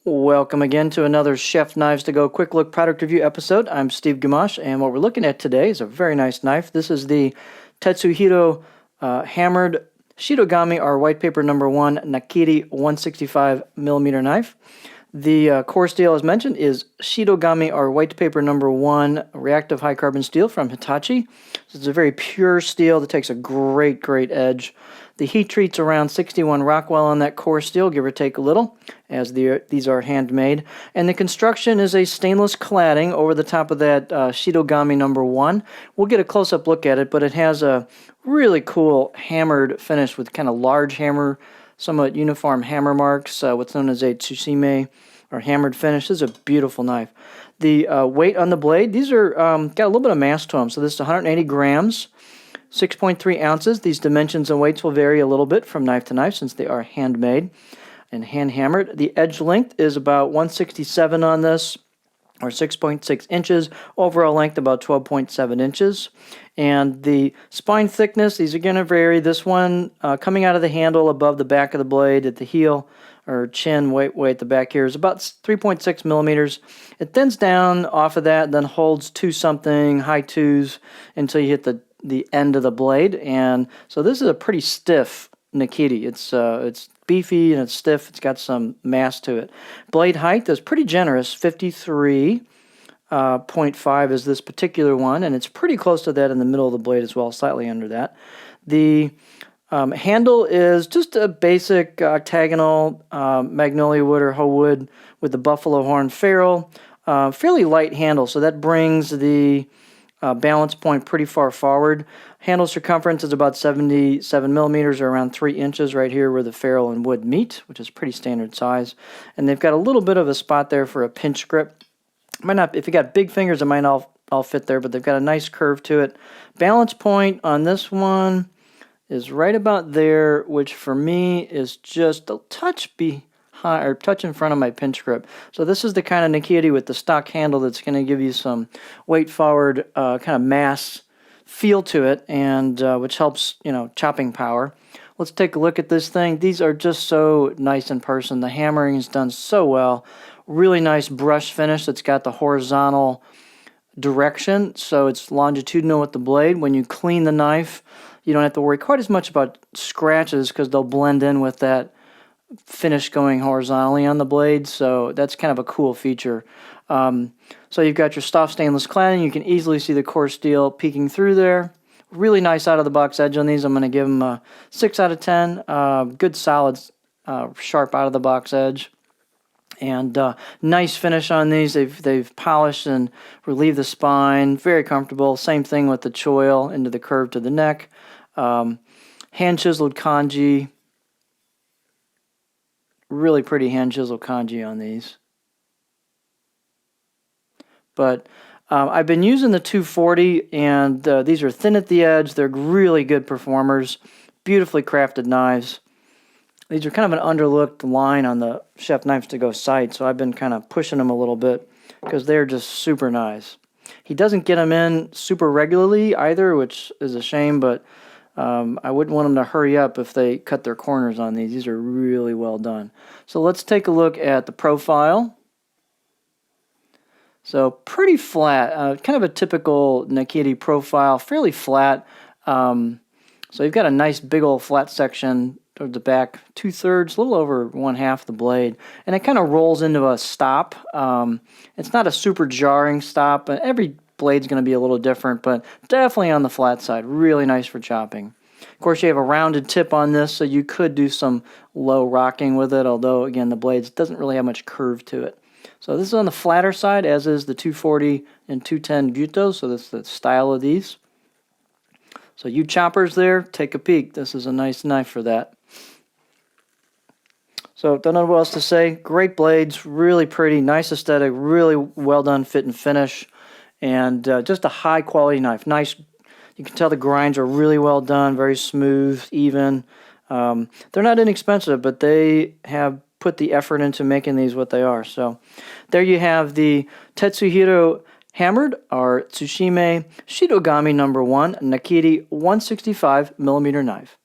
Welcome again to another Chef Knives to Go quick look product review episode. I'm Steve Gamache, and what we're looking at today is a very nice knife. This is the Tetsuhiro hammered Shitogami, our white paper number 1 Nakiri 165mm knife. The core steel, as mentioned, is Shitogami, our white paper number 1 reactive high carbon steel from Hitachi. It's a very pure steel that takes a great edge. The heat treat's around 61 Rockwell on that core steel, give or take a little, as these are handmade. And the construction is a stainless cladding over the top of that Shitogami number 1. We'll get a close-up look at it, but it has a really cool hammered finish with kind of large hammer, somewhat uniform hammer marks, what's known as a tsushime or hammered finish. This is a beautiful knife. The weight on the blade, these are got a little bit of mass to them. So this is 180 grams, 6.3 ounces. These dimensions and weights will vary a little bit from knife to knife since they are handmade and hand hammered. The edge length is about 167 on this, or 6.6 inches. Overall length about 12.7 inches. And the spine thickness, these are going to vary. This one coming out of the handle above the back of the blade at the heel or chin, way at the back here, is about 3.6 millimeters. It thins down off of that, then holds 2-something, high 2s, until you hit the end of the blade. And so this is a pretty stiff Nakiri. It's beefy and it's stiff. It's got some mass to it. Blade height is pretty generous, 53.5 is this particular one, and it's pretty close to that in the middle of the blade as well, slightly under that. The handle is just a basic octagonal magnolia wood or hoe wood with the buffalo horn ferrule. Fairly light handle, so that brings the balance point pretty far forward. Handle circumference is about 77 millimeters, or around 3 inches right here where the ferrule and wood meet, which is pretty standard size. And they've got a little bit of a spot there for a pinch grip. Might not, if you got big fingers, it might all fit there, but they've got a nice curve to it. Balance point on this one is right about there, which for me is just a touch behind, or touch in front of my pinch grip. So this is the kind of Nakiri with the stock handle that's going to give you some weight forward kind of mass feel to it, and which helps, chopping power. Let's take a look at this thing. These are just so nice in person. The hammering is done so well. Really nice brush finish that's got the horizontal direction, so it's longitudinal with the blade. When you clean the knife, you don't have to worry quite as much about scratches because they'll blend in with that finish going horizontally on the blade, so that's kind of a cool feature. So you've got your soft stainless cladding. You can easily see the core steel peeking through there. Really nice out-of-the-box edge on these. I'm going to give them a 6 out of 10. Good, solid, sharp out-of-the-box edge. And nice finish on these. They've polished and relieved the spine. Very comfortable. Same thing with the choil into the curve to the neck. Hand-chiseled kanji. Really pretty hand-chiseled kanji on these. But I've been using the 240, and these are thin at the edge. They're really good performers. Beautifully crafted knives. These are kind of an underlooked line on the Chef Knives to Go site, so I've been kind of pushing them a little bit because they're just super nice. He doesn't get them in super regularly either, which is a shame, but I wouldn't want them to hurry up if they cut their corners on these. These are really well done. So let's take a look at the profile. So pretty flat, kind of a typical Nakiri profile, fairly flat. So you've got a nice big old flat section towards the back, 2/3, a little over 1/2 the blade, and it kind of rolls into a stop. It's not a super jarring stop, but every blade's going to be a little different, but definitely on the flat side. Really nice for chopping. Of course, you have a rounded tip on this, so you could do some low rocking with it, although, again, the blades doesn't really have much curve to it. So this is on the flatter side, as is the 240 and 210 Buto, so that's the style of these. So you choppers there, take a peek. This is a nice knife for that. So don't know what else to say. Great blades, really pretty, nice aesthetic, really well done fit and finish, and just a high quality knife. Nice, you can tell the grinds are really well done, very smooth, even. They're not inexpensive, but they have put the effort into making these what they are. So there you have the Tetsuhiro hammered, or Tsushime Shitogami number 1 Nakiri 165mm knife.